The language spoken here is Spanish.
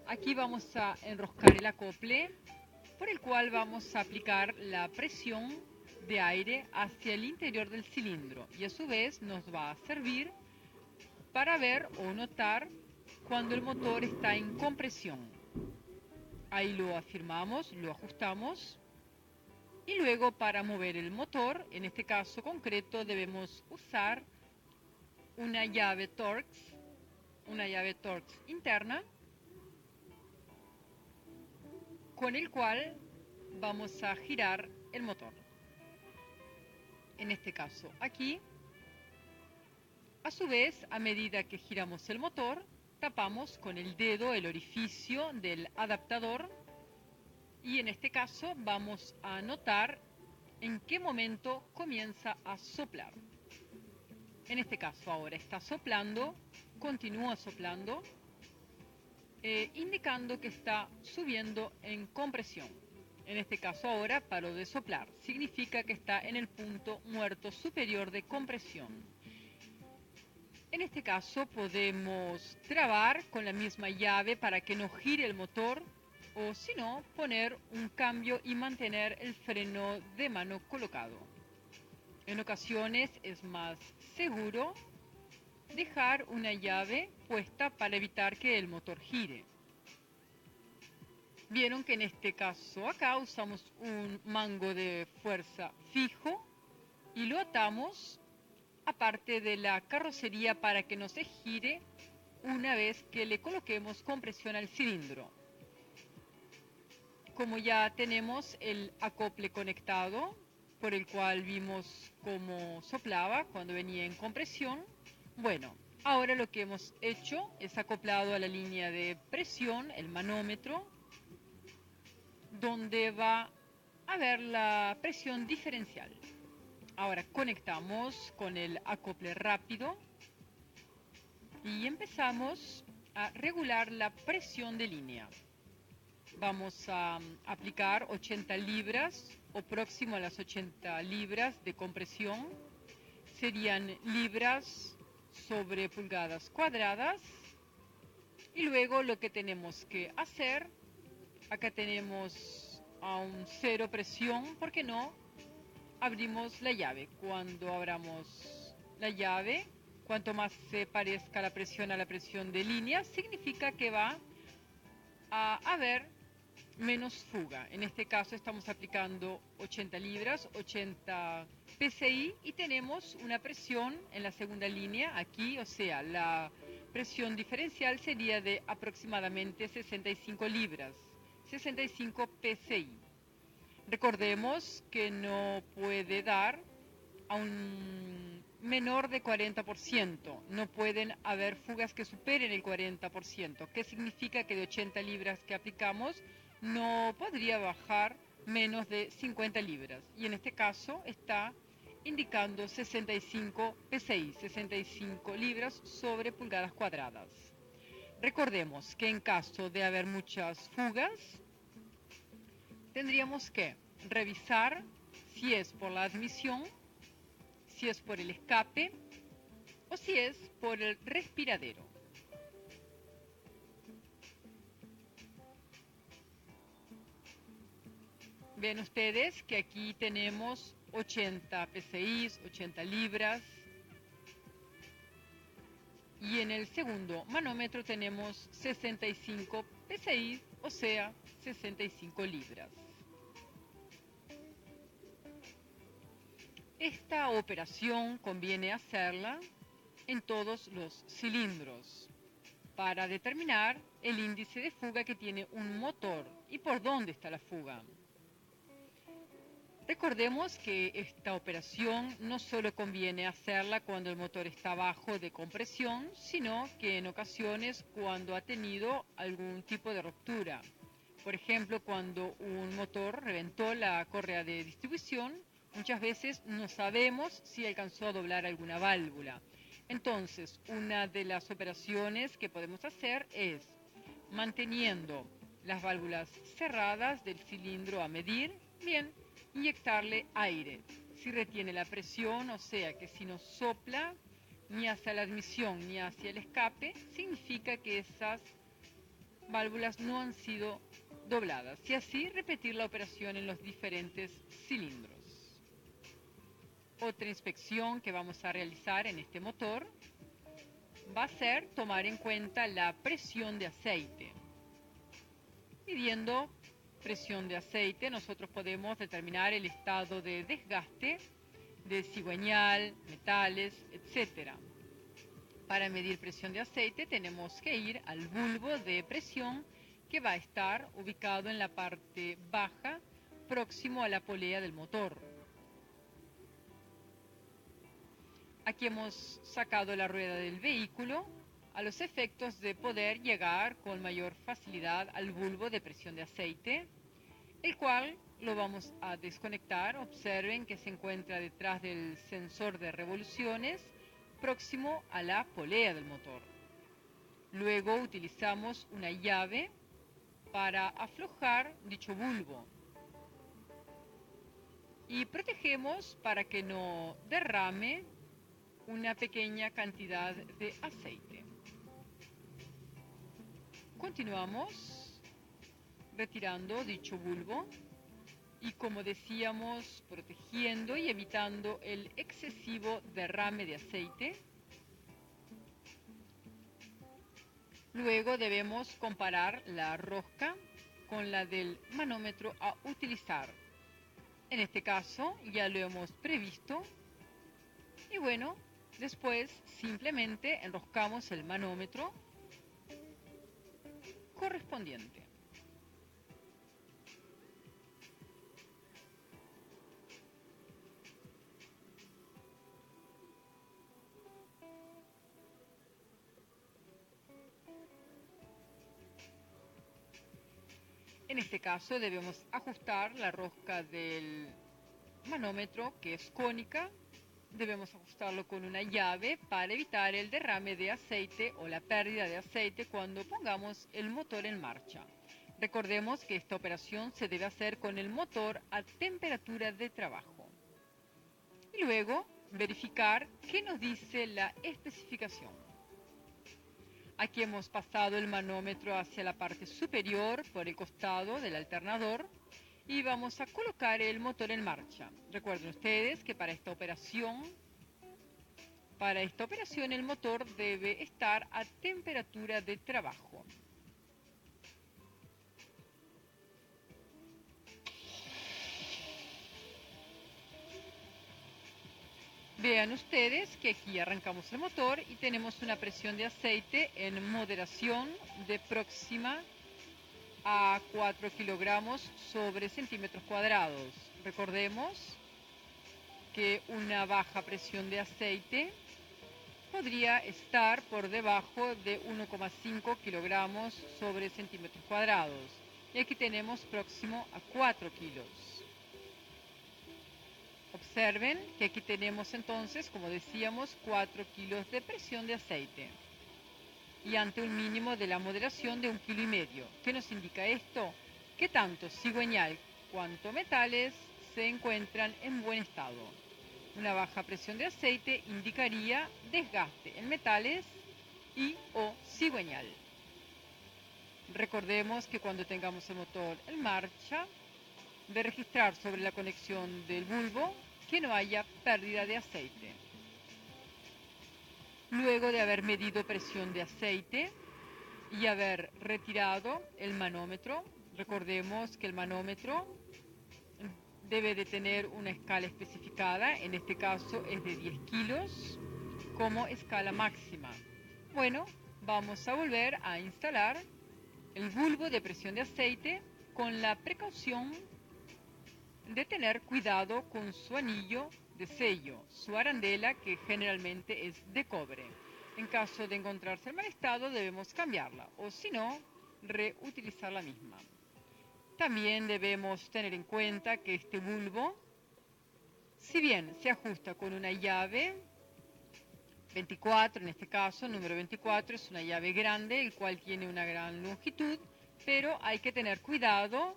Aquí vamos a enroscar el acople por el cual vamos a aplicar la presión de aire hacia el interior del cilindro y a su vez nos va a servir para ver o notar cuando el motor está en compresión. Ahí lo afirmamos, lo ajustamos y luego para mover el motor, en este caso concreto debemos usar una llave Torx interna con el cual vamos a girar el motor. En este caso aquí, a su vez, a medida que giramos el motor, tapamos con el dedo el orificio del adaptador y en este caso vamos a notar en qué momento comienza a soplar. En este caso ahora está soplando, continúa soplando, indicando que está subiendo en compresión. En este caso ahora paró de soplar, significa que está en el punto muerto superior de compresión. En este caso podemos trabar con la misma llave para que no gire el motor o si no poner un cambio y mantener el freno de mano colocado. En ocasiones es más seguro dejar una llave puesta para evitar que el motor gire. Vieron que en este caso acá usamos un mango de fuerza fijo y lo atamos aparte de la carrocería para que no se gire una vez que le coloquemos compresión al cilindro. Como ya tenemos el acople conectado, por el cual vimos cómo soplaba cuando venía en compresión, bueno, ahora lo que hemos hecho es acoplado a la línea de presión, el manómetro, donde va a ver la presión diferencial. Ahora conectamos con el acople rápido y empezamos a regular la presión de línea. Vamos a aplicar 80 libras o próximo a las 80 libras de compresión. Serían libras sobre pulgadas cuadradas. Y luego lo que tenemos que hacer, acá tenemos a un cero presión, porque no abrimos la llave. Cuando abramos la llave, cuanto más se parezca la presión a la presión de línea, significa que va a haber menos fuga. En este caso estamos aplicando 80 libras, 80 PSI y tenemos una presión en la segunda línea aquí, o sea, la presión diferencial sería de aproximadamente 65 libras, 65 PSI. Recordemos que no puede dar a un menor de 40%. No pueden haber fugas que superen el 40%. ¿Qué significa? Que de 80 libras que aplicamos no podría bajar menos de 50 libras. Y en este caso está indicando 65 PSI, 65 libras sobre pulgadas cuadradas. Recordemos que en caso de haber muchas fugas, tendríamos que revisar si es por la admisión, si es por el escape o si es por el respiradero. Ven ustedes que aquí tenemos 80 PSI, 80 libras. Y en el segundo manómetro tenemos 65 PSI, o sea, 65 libras. Esta operación conviene hacerla en todos los cilindros para determinar el índice de fuga que tiene un motor y por dónde está la fuga. Recordemos que esta operación no solo conviene hacerla cuando el motor está bajo de compresión, sino que en ocasiones cuando ha tenido algún tipo de ruptura. Por ejemplo, cuando un motor reventó la correa de distribución, muchas veces no sabemos si alcanzó a doblar alguna válvula. Entonces, una de las operaciones que podemos hacer es, manteniendo las válvulas cerradas del cilindro a medir, bien, inyectarle aire. Si retiene la presión, o sea que si no sopla ni hacia la admisión ni hacia el escape, significa que esas válvulas no han sido dobladas y así repetir la operación en los diferentes cilindros. Otra inspección que vamos a realizar en este motor va a ser tomar en cuenta la presión de aceite. Midiendo presión de aceite, nosotros podemos determinar el estado de desgaste de cigüeñal, metales, etc. Para medir presión de aceite tenemos que ir al bulbo de presión que va a estar ubicado en la parte baja, próximo a la polea del motor. Aquí hemos sacado la rueda del vehículo a los efectos de poder llegar con mayor facilidad al bulbo de presión de aceite, el cual lo vamos a desconectar. Observen que se encuentra detrás del sensor de revoluciones, próximo a la polea del motor. Luego utilizamos una llave para aflojar dicho bulbo y protegemos para que no derrame una pequeña cantidad de aceite. Continuamos retirando dicho bulbo y, como decíamos, protegiendo y evitando el excesivo derrame de aceite. Luego debemos comparar la rosca con la del manómetro a utilizar. En este caso ya lo hemos previsto y bueno, después simplemente enroscamos el manómetro correspondiente. En este caso debemos ajustar la rosca del manómetro, que es cónica. Debemos ajustarlo con una llave para evitar el derrame de aceite o la pérdida de aceite cuando pongamos el motor en marcha. Recordemos que esta operación se debe hacer con el motor a temperatura de trabajo. Y luego verificar qué nos dice la especificación. Aquí hemos pasado el manómetro hacia la parte superior por el costado del alternador y vamos a colocar el motor en marcha. Recuerden ustedes que para esta operación el motor debe estar a temperatura de trabajo. Vean ustedes que aquí arrancamos el motor y tenemos una presión de aceite en moderación de próxima a 4 kilogramos sobre centímetros cuadrados. Recordemos que una baja presión de aceite podría estar por debajo de 1,5 kilogramos sobre centímetros cuadrados. Y aquí tenemos próximo a 4 kilos. Observen que aquí tenemos entonces, como decíamos, 4 kilos de presión de aceite. Y ante un mínimo de la moderación de 1,5 kg. ¿Qué nos indica esto? Que tanto cigüeñal cuanto metales se encuentran en buen estado. Una baja presión de aceite indicaría desgaste en metales y o cigüeñal. Recordemos que cuando tengamos el motor en marcha, de registrar sobre la conexión del bulbo que no haya pérdida de aceite. Luego de haber medido presión de aceite y haber retirado el manómetro, recordemos que el manómetro debe de tener una escala especificada, en este caso es de 10 kilos como escala máxima. Bueno, vamos a volver a instalar el bulbo de presión de aceite con la precaución de tener cuidado con su anillo de sello, su arandela, que generalmente es de cobre. En caso de encontrarse en mal estado debemos cambiarla o si no, reutilizar la misma. También debemos tener en cuenta que este bulbo, si bien se ajusta con una llave 24, en este caso, número 24, es una llave grande, el cual tiene una gran longitud, pero hay que tener cuidado